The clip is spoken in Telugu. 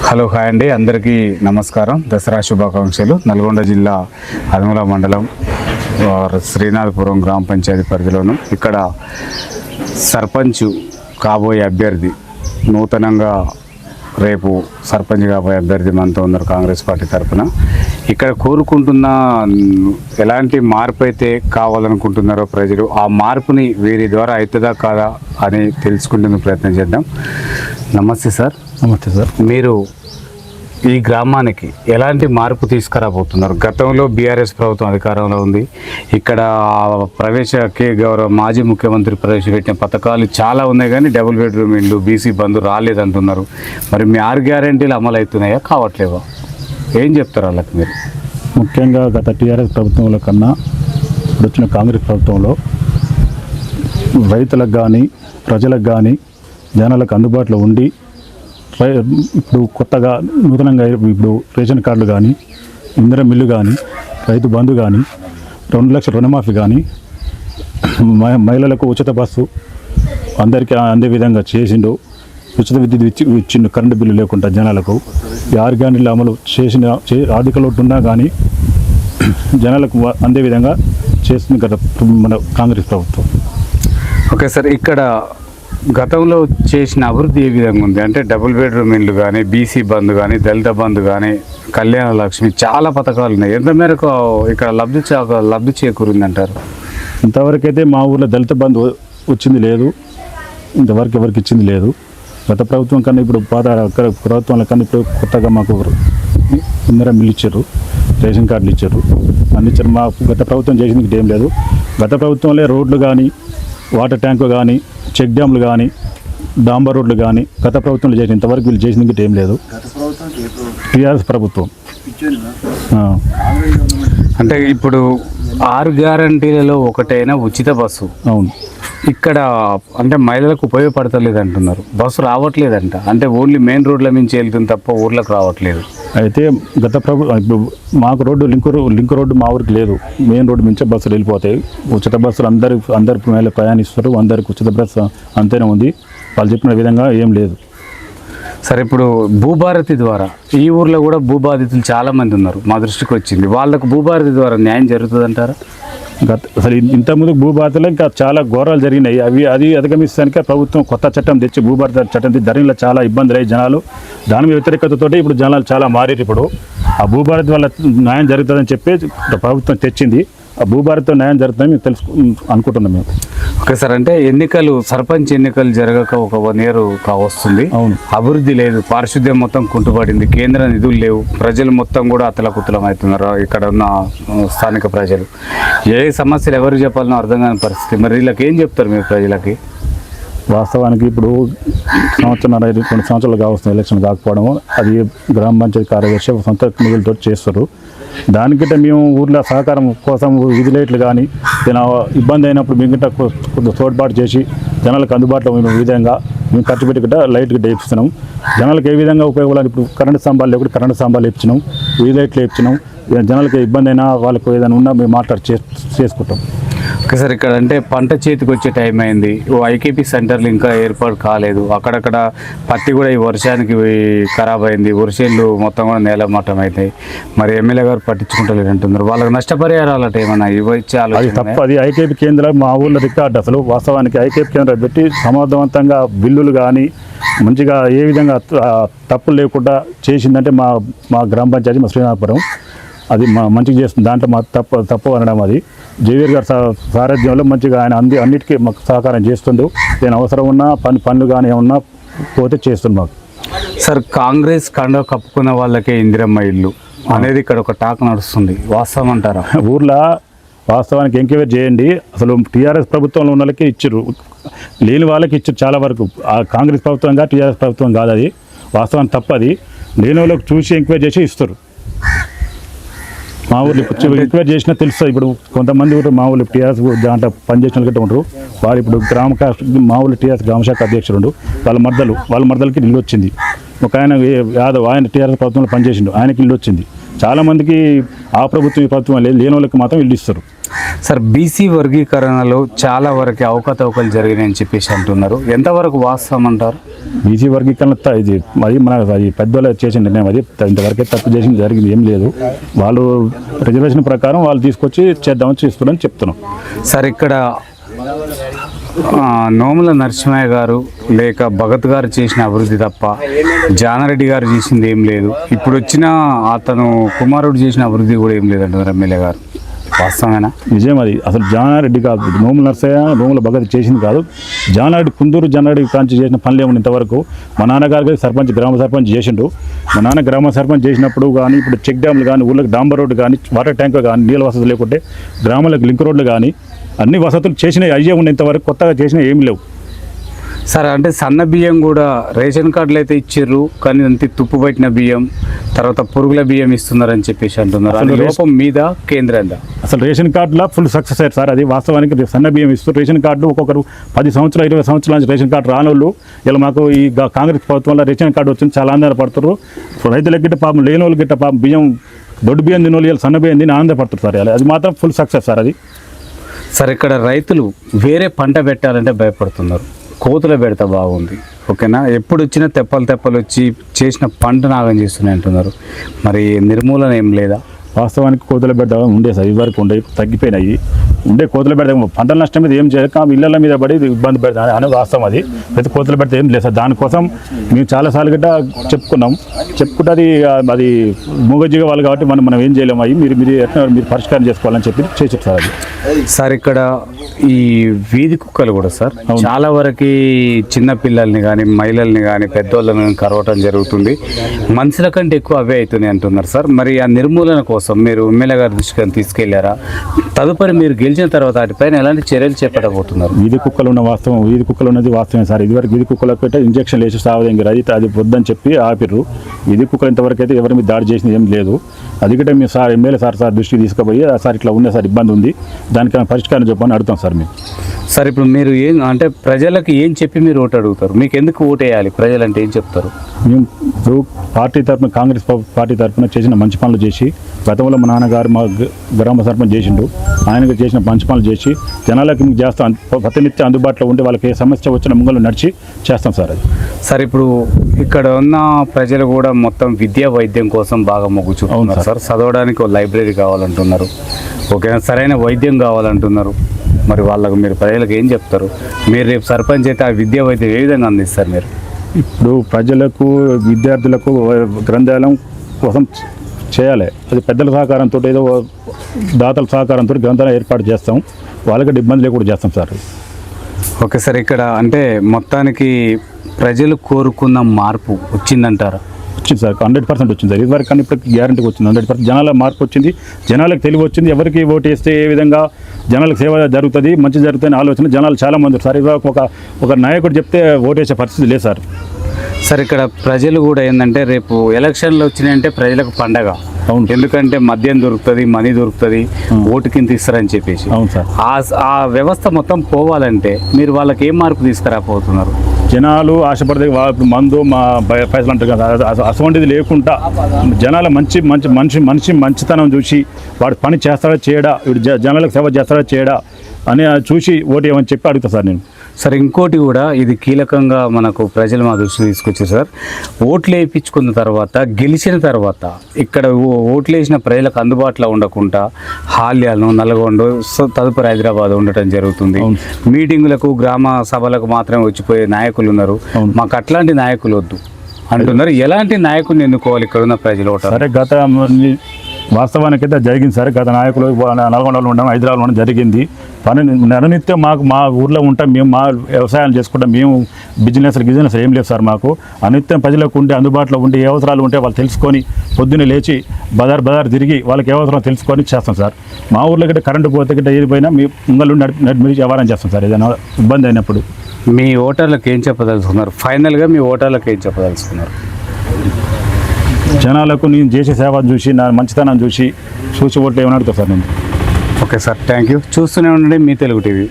హలో హాయ్ అండి, అందరికీ నమస్కారం. దసరా శుభాకాంక్షలు. నల్గొండ జిల్లా అదముల మండలం శ్రీనాథపురం గ్రామ పంచాయతీ పరిధిలోను ఇక్కడ సర్పంచ్ కాబోయే అభ్యర్థి నూతనంగా రేపు సర్పంచ్ కాబోయే అభ్యర్థి మనతో ఉన్నారు కాంగ్రెస్ పార్టీ తరఫున. ఇక్కడ కోరుకుంటున్న ఎలాంటి మార్పు అయితే కావాలనుకుంటున్నారో ప్రజలు, ఆ మార్పుని వీరి ద్వారా అవుతుందా కాదా అని తెలుసుకుంటున్న ప్రయత్నం చేద్దాం. నమస్తే సార్. నమస్తే సార్. మీరు ఈ గ్రామానికి ఎలాంటి మార్పు తీసుకురాబోతున్నారు? గతంలో బీఆర్ఎస్ ప్రభుత్వం అధికారంలో ఉంది. ఇక్కడ గౌరవ మాజీ ముఖ్యమంత్రి ప్రవేశపెట్టిన పథకాలు చాలా ఉన్నాయి, కానీ డబుల్ బెడ్రూమ్ ఇల్లు, బీసీ బంధు రాలేదంటున్నారు. మరి మీ 6 గ్యారెంటీలు అమలు అవుతున్నాయా, కావట్లేవా? ఏం చెప్తారు వాళ్ళకి మీరు? ముఖ్యంగా గత టీఆర్ఎస్ ప్రభుత్వంలో కన్నా ఇప్పుడు వచ్చిన కాంగ్రెస్ ప్రభుత్వంలో రైతులకు కానీ ప్రజలకు కానీ జనాలకు అందుబాటులో ఉండి ఇప్పుడు కొత్తగా నూతనంగా ఇప్పుడు రేషన్ కార్డులు కానీ, ఇందిరా మిల్లు కానీ, రైతు బంధు కానీ, 2 లక్షల రుణమాఫీ కానీ, మహిళలకు ఉచిత బస్సు అందరికీ అందే విధంగా చేసిండు. ఉచిత విద్యుత్ ఇచ్చిండు, కరెంటు బిల్లు లేకుండా జనాలకు. ఈ 6 గ్యారెంటీలు అమలు చేసిన ఆర్థిక లోటు ఉన్నా కానీ జనాలకు అందే విధంగా చేస్తుంది గత మన కాంగ్రెస్ ప్రభుత్వం. ఓకే సార్, ఇక్కడ గతంలో చేసిన అభివృద్ధి ఏ విధంగా ఉంది అంటే డబుల్ బెడ్రూమ్ ఇల్లు కానీ, బీసీ బంధు కానీ, దళిత బంధు కానీ, కళ్యాణ లక్ష్మి, చాలా పథకాలు ఉన్నాయి. ఎంత మేరకు ఇక్కడ లబ్ధి చేకూరింది అంటారు? ఇంతవరకు అయితే మా ఊర్లో దళిత బంధు వచ్చింది లేదు, ఇంతవరకు ఎవరికి ఇచ్చింది లేదు. గత ప్రభుత్వం కన్నా ఇప్పుడు ప్రభుత్వాల కన్నా ఇప్పుడు కొత్తగా మాకు ఇందిరా మిల్లు ఇచ్చారు, రేషన్ కార్డులు ఇచ్చారు, అన్ని ఇచ్చారు. మా గత ప్రభుత్వం చేసింది ఏం లేదు. గత ప్రభుత్వంలో రోడ్లు కానీ, వాటర్ ట్యాంకు కానీ, చెక్ డ్యామ్లు కానీ, డాంబర్ రోడ్లు కానీ గత ప్రభుత్వంలో చేసిన, ఇంతవరకు వీళ్ళు చేసింది ఏం లేదు. టీఆర్ఎస్ ప్రభుత్వం అంటే ఇప్పుడు 6 గ్యారెంటీలలో ఒకటైనా ఉచిత బస్సు. అవును. ఇక్కడ అంటే మహిళలకు ఉపయోగపడతలేదు అంటున్నారు. బస్సు రావట్లేదంట, అంటే ఓన్లీ మెయిన్ రోడ్ల నుంచి వెళ్తుంది తప్ప ఊర్లకు రావట్లేదు. అయితే గత ఇప్పుడు మాకు రోడ్డు లింక్ రోడ్డు మా ఊరికి లేదు. మెయిన్ రోడ్డు మించే బస్సులు వెళ్ళిపోతాయి. ఉచిత బస్సులు అందరి మహిళ ప్రయాణిస్తారు, అందరికి ఉచిత బస్సు అంతేనే ఉంది. వాళ్ళు చెప్పిన విధంగా ఏం లేదు. సరే, ఇప్పుడు భూభారతి ద్వారా ఈ ఊర్లో కూడా భూబాధితులు చాలామంది ఉన్నారు, మా దృష్టికి వచ్చింది. వాళ్ళకు భూభారతి ద్వారా న్యాయం జరుగుతుంది అంటారా? అసలు ఇంతకుముందు భూభారతిలో ఇంకా చాలా ఘోరాలు జరిగినాయి. అది అధిగమిస్తానికి ప్రభుత్వం కొత్త చట్టం తెచ్చి భూభారతి చట్టం తెచ్చి దానిలో చాలా ఇబ్బందులు అయ్యి జనాలు దాని వ్యతిరేకతతో ఇప్పుడు జనాలు చాలా మారేరు. ఇప్పుడు ఆ భూభారతి వల్ల న్యాయం జరుగుతుందని చెప్పి ప్రభుత్వం తెచ్చింది. ఆ భూభారతితో న్యాయం జరుగుతుందని మేము అనుకుంటున్నాం మేము. ఓకే సార్, అంటే సర్పంచ్ ఎన్నికలు జరగక ఒక 1 year వస్తుంది. అవును. అభివృద్ధి లేదు, పారిశుద్ధ్యం మొత్తం కుంటుపడింది, కేంద్ర నిధులు లేవు, ప్రజలు మొత్తం కూడా అతలకుతలం అవుతున్నారు. ఇక్కడ ఉన్న స్థానిక ప్రజలు ఏ సమస్యలు ఎవరు చెప్పాలనో అర్థం కాని పరిస్థితి. మరి వీళ్ళకి ఏం చెప్తారు మీరు ప్రజలకి? వాస్తవానికి ఇప్పుడు 2 సంవత్సరాలు కావస్తుంది ఎలక్షన్ కాకపోవడం. అది గ్రామ పంచాయతీ కార్యదర్శి సొంత నిధులతో చేస్తారు. దానికంటే మేము ఊర్లో సహకారం కోసం వీధి లైట్లు కానీ ఇబ్బంది అయినప్పుడు మిగతా కొద్దిగా తోడ్పాటు చేసి జనాలకు అందుబాటులో ఉన్న విధంగా మేము ఖర్చు పెట్టుకుంటా లైట్ గిట్ట వేపిస్తున్నాం. జనాలకు ఏ విధంగా ఉపయోగపడాలి, ఇప్పుడు కరెంటు స్తంభాలు లేకుండా కరెంటు స్తంభాలు వేపించినాం, వీధి లైట్లు వేపించినాం. జనాలకు ఇబ్బంది అయినా వాళ్ళకు ఏదైనా ఉన్నా మేము చేసుకుంటాం. ఓకే సార్, ఇక్కడ అంటే పంట చేతికి వచ్చే టైం అయింది, ఐకేపీ సెంటర్లు ఇంకా ఏర్పాటు కాలేదు. అక్కడక్కడ పత్తి కూడా ఈ వర్షానికి ఖరాబ్ అయింది, వర్షాలు మొత్తం కూడా నేలమట్టం అవుతాయి. మరి ఎమ్మెల్యే గారు పట్టించుకుంటలేదు అంటున్నారు. వాళ్ళకి నష్టపరిహారాలు అంటే ఏమన్నా ఇవ్వచ్చు? అది తప్ప. అది ఐకేపీ కేంద్రాలు మా ఊళ్ళో రికార్డు. అసలు వాస్తవానికి ఐకేపీ కేంద్రాలు పెట్టి సమర్థవంతంగా బిల్లులు కానీ మంచిగా ఏ విధంగా తప్పులు లేకుండా చేసిందంటే మా గ్రామ పంచాయతీ మా శ్రీనాథపురం అది మంచిగా చేస్తుంది. దాంట్లో మా తప్పు అనడం అది జేవీఆర్ గారి సారథ్యంలో మంచిగా ఆయన అన్నిటికీ మాకు సహకారం చేస్తుండు. నేను అవసరం ఉన్నా పనులు కానీ ఏమన్నా పోతే చేస్తుంది మాకు. సార్, కాంగ్రెస్ కండ కప్పుకున్న వాళ్ళకే ఇందిరమ్మ ఇల్లు అనేది ఇక్కడ ఒక టాక్ నడుస్తుంది, వాస్తవం అంటారా? ఊర్లో వాస్తవానికి ఎంక్వైరీ చేయండి. అసలు టీఆర్ఎస్ ప్రభుత్వంలో ఉన్న వాళ్ళకి ఇచ్చారు, లేని వాళ్ళకి ఇచ్చారు చాలా వరకు. ఆ కాంగ్రెస్ ప్రభుత్వంగా టీఆర్ఎస్ ప్రభుత్వం కాదు అది. వాస్తవానికి తప్పది. లేని వాళ్ళకి చూసి ఎంక్వైరీ చేసి ఇస్తారు. మా ఊళ్ళు ఎంక్వైరీ చేసినా తెలుస్తుంది. ఇప్పుడు కొంతమంది కూడా మా ఊళ్ళు టీఆర్ఎస్ దాంట్లో పనిచేసిన వాళ్ళకి ఉంటారు. వాళ్ళు ఇప్పుడు మా ఊళ్ళు టీఆర్ఎస్ గ్రామశాఖ అధ్యక్షుడు, వాళ్ళ మర్దలకి ఇల్లు వచ్చింది. ఒక ఆయన యాదవ్, ఆయన టీఆర్ఎస్ ప్రభుత్వంలో పనిచేసిండు, ఆయనకి ఇల్లు వచ్చింది. చాలామందికి ఆ ప్రభుత్వం ఈ ప్రభుత్వం లేని వాళ్ళకి మాత్రం ఇల్లు ఇస్తారు. సార్ బీసీ వర్గీకరణలో చాలా వరకు అవకతవకలు జరిగినాయని చెప్పేసి అంటున్నారు, ఎంతవరకు వాస్తవం అంటారు? బీసీ వర్గీకరణ ఇది అది మన అది పెద్దవాళ్ళు చేసిన నిర్ణయం, అది ఇంతవరకే తప్పు చేసింది జరిగింది ఏం లేదు. వాళ్ళు రిజర్వేషన్ ప్రకారం వాళ్ళు తీసుకొచ్చి చేద్దామని చేస్తున్నారని చెప్తున్నాం. సార్ ఇక్కడ నోముల నరసింహయ్య గారు లేక భగత్ గారు చేసిన అభివృద్ధి తప్ప జానారెడ్డి గారు చేసింది ఏం లేదు, ఇప్పుడు వచ్చిన అతను కుమారుడు చేసిన అభివృద్ధి కూడా ఏం లేదంటున్నారు ఎమ్మెల్యే గారు, వాస్తవమేనా? నిజం అది. అసలు జానారెడ్డి కాదు, నోముల నరసయ్య నోముల భగత్ చేసింది కాదు. జానారెడ్డి కుందూరు జానారెడ్డి కాంచి చేసిన పనులు ఏమన్నా ఇంతవరకు మా నాన్నగారికి సర్పంచ్ గ్రామ సర్పంచ్ చేసిండు. మా నాన్న గ్రామ సర్పంచ్ చేసినప్పుడు కానీ ఇప్పుడు చెక్ డ్యామ్లు కానీ ఊళ్ళకి డాంబర్ రోడ్డు కానీ వాటర్ ట్యాంకులు కానీ నీళ్ళ వసతులు లేకుంటే గ్రామాలకు లింక్ రోడ్లు కానీ అన్ని వసతులు చేసినవి అయ్యే ఉన్నాయి, ఇంతవరకు కొత్తగా చేసినవి ఏమి లేవు. సార్ అంటే సన్న బియ్యం కూడా రేషన్ కార్డులు అయితే ఇచ్చిర్రు, కానీ అంతే తుప్పు పట్టిన బియ్యం, తర్వాత పురుగుల బియ్యం ఇస్తున్నారని చెప్పేసి అంటున్నారు. అది లోపం మీద కేంద్రంగా అసలు రేషన్ కార్డులో ఫుల్ సక్సెస్ అయ్యారు సార్. అది వాస్తవానికి సన్న బియ్యం ఇస్తూ రేషన్ కార్డు ఒక్కొక్కరు 10 సంవత్సరాలు 20 సంవత్సరాల నుంచి రేషన్ కార్డు రానోళ్ళు ఇలా మాకు ఈ కాంగ్రెస్ ప్రభుత్వంలో రేషన్ కార్డు వచ్చింది చాలా ఆనందపడుతున్నారు. రైతులకు గిట్ట పాపం లేని వాళ్ళు గిట్ట పాపం బియ్యం దొడ్డు బియ్యం తిన వాళ్ళు సన్న బియ్యం తిని ఆనందపడుతున్నారు సార్. అది మాత్రం ఫుల్ సక్సెస్ సార్. అది సార్ ఇక్కడ రైతులు వేరే పంట పెట్టాలంటే భయపడుతున్నారు, కోతులు పెడితే బాగుంది, ఓకేనా, ఎప్పుడు వచ్చినా తెప్పలు వచ్చి చేసిన పంట నాగం చేస్తున్నాయి అంటున్నారు, మరి నిర్మూలన ఏం లేదా? వాస్తవానికి కోతుల బెడ్డ ఉండే సార్, ఇదివరకు ఉండే తగ్గిపోయినాయి. ఉండే కోతుల బెడ్డ పంటల నష్టం మీద ఏం చేయక ఇళ్ళ మీద పడి ఇబ్బంది పెడతాం అనేది వాస్తవం. అది ప్రతి కోతుల పెడితే ఏం లేదు సార్. దానికోసం మేము చాలాసార్లు గట్ట చెప్పుకుంటే అది మూగజీవ వాళ్ళు కాబట్టి మనం ఏం చేయలేము. అవి మీరు పరిష్కారం చేసుకోవాలని చెప్పి చేసారు సార్. అది సార్ ఇక్కడ ఈ వీధి కుక్కలు కూడా సార్ చాలా వరకు చిన్న పిల్లల్ని కానీ మహిళల్ని కానీ పెద్దోళ్ళని కానీ కరవటం జరుగుతుంది, మనుషుల కంటే ఎక్కువ అవే అవుతున్నాయి అంటున్నారు సార్. మరి ఆ నిర్మూలన కోసం మీరు ఎమ్మెల్యే గారి దృష్టికి తీసుకెళ్లారా? తదుపరి మీరు గెలిచిన తర్వాత వాటిపైన ఎలాంటి చర్యలు చేపట్టబోతున్నారు? వీధి కుక్కలు ఉన్నది వాస్తవమే సార్. ఇదివరకు వీధి కుక్కలకు అయితే ఇంజక్షన్ వేసి సావదంగి అది వద్దని చెప్పి ఆపిర్రు. వీధి కుక్కలు ఇంతవరకు అయితే ఎవరి మీద దాడి చేసింది ఏం లేదు. అది కూడా మీ సార్ ఎమ్మెల్యే సార్ దృష్టికి తీసుకుపోయి సార్ ఇట్లా ఉంది సార్, ఇబ్బంది ఉంది, దానికైనా పరిష్కారం చెప్పని అడుగుతాం సార్ మేము. సార్ ఇప్పుడు మీరు ఏం అంటే ప్రజలకు ఏం చెప్పి మీరు ఓటు అడుగుతారు? మీకు ఎందుకు ఓటు వేయాలి ప్రజలు అంటే ఏం చెప్తారు? మేము ఇప్పుడు పార్టీ తరఫున కాంగ్రెస్ పార్టీ తరఫున చేసిన మంచి పనులు చేసి, గతంలో మా నాన్నగారు మా గ్రామ సర్పంచ్ చేసిండు, ఆయనకు చేసిన మంచి పనులు చేసి జనాలకి చేస్తాం, ప్రతినిత్యం అందుబాటులో ఉండి వాళ్ళకి ఏ సమస్య వచ్చిన ముంగలు నడిచి చేస్తాం సార్. అది సార్ ఇప్పుడు ఇక్కడ ఉన్న ప్రజలు కూడా మొత్తం విద్యా వైద్యం కోసం బాగా మొగ్గు చూపుతున్నారు సార్. చదవడానికి ఒక లైబ్రరీ కావాలంటున్నారు, ఓకేనా, సరైన వైద్యం కావాలంటున్నారు. మరి వాళ్ళకు మీరు ప్రజలకు ఏం చెప్తారు? మీరు రేపు సర్పంచ్ అయితే ఆ విద్యా వైద్యం ఏ విధంగా అందిస్తారు మీరు? ఇప్పుడు ప్రజలకు విద్యార్థులకు గ్రంథాలయం కోసం చేయాలి. అది పెద్దల సహకారంతో ఏదో దాతల సహకారంతో గ్రంథాలయం ఏర్పాటు చేస్తాం, వాళ్ళకి ఇబ్బంది లేకుండా చేస్తాం సార్. ఓకే సార్, ఇక్కడ అంటే మొత్తానికి ప్రజలు కోరుకున్న మార్పు వచ్చిందంటారా? వచ్చింది సార్, 100% వచ్చింది సార్. ఇదివరకు కానీ ఇప్పుడు గ్యారంటీగా వచ్చింది 100%. జనాల మార్పు వచ్చింది, జనాలకు తెలివి వచ్చింది, ఎవరికి ఓటు వేస్తే ఏ విధంగా జనాలకు సేవ జరుగుతుంది, మంచి జరుగుతుంది ఆలోచన జనాలు చాలామంది సార్. ఇదివరకు ఒక నాయకుడు చెప్తే ఓటు వేసే పరిస్థితి లేదు సార్. సార్ ఇక్కడ ప్రజలు కూడా ఏంటంటే రేపు ఎలక్షన్లు వచ్చినాయంటే ప్రజలకు పండగ. అవును, ఎందుకంటే మద్యం దొరుకుతుంది, మనీ దొరుకుతుంది, ఓటు కింద ఇస్తారని చెప్పేసి. అవును సార్. ఆ వ్యవస్థ మొత్తం పోవాలంటే మీరు వాళ్ళకి ఏం మార్పు తీసుకురాపోతున్నారు? జనాలు ఆశపడితే ఇప్పుడు మందు మా పైసలు అంటారు కదా, అటువంటిది లేకుండా జనాల మంచితనం చూసి వాడు పని చేస్తాడా చేయడా, వీడు జనాలకు సేవ చేస్తాడా చేయడా అని చూసి ఓటు ఏమని చెప్పి అడుగుతా సార్ నేను. సార్ ఇంకోటి కూడా ఇది కీలకంగా మనకు ప్రజలు మా దృష్టికి తీసుకొచ్చారు సార్. ఓట్లు వేయించుకున్న తర్వాత గెలిచిన తర్వాత ఇక్కడ ఓట్లు వేసిన ప్రజలకు అందుబాటులో ఉండకుండా హాల్యాలను నల్గొండ తదుపరి హైదరాబాద్ ఉండటం జరుగుతుంది. మీటింగులకు గ్రామ సభలకు మాత్రమే వచ్చిపోయే నాయకులు ఉన్నారు, మాకు అట్లాంటి నాయకులు వద్దు అంటున్నారు. ఎలాంటి నాయకుడిని ఎన్నుకోవాలి ఇక్కడ ఉన్న ప్రజలు? సరే, గత వాస్తవానికి అయితే జరిగింది సార్. గత నాయకులు నల్గొండలో ఉండడం, హైదరాబాద్లో ఉండడం జరిగింది. పని నిత్యం మా ఊర్లో ఉంటాం, మేము మా వ్యవసాయాలు చేసుకుంటాం, మేము బిజినెస్ ఏం లేదు సార్. మాకు అనిత్యం ప్రజలకు ఉండి అందుబాటులో ఉండి ఏ అవసరాలు ఉంటే వాళ్ళు తెలుసుకొని పొద్దున్నే లేచి బజార్ తిరిగి వాళ్ళకి ఏ అవసరం తెలుసుకొని చేస్తాం సార్. మా ఊర్లో గిట్ట కరెంటు పోతే గిట్ట ఏదిపోయినా మీ ముంగలు నడిపి వ్యవహారం చేస్తాం సార్. ఏదైనా ఇబ్బంది అయినప్పుడు మీ ఓటర్లకు ఏం చెప్పదలుచుకున్నారు? ఫైనల్గా మీ ఓటర్లకు ఏం చెప్పదలుచుకున్నారు? జనాలకు నేను చేసే సేవ చూసి నా మంచితనం చూసి ఓట్లు ఏమని అడుగుతా సార్ నేను. Okay sir, thank you. చూస్తూనే ఉండండి మీ తెలుగు టీవీ.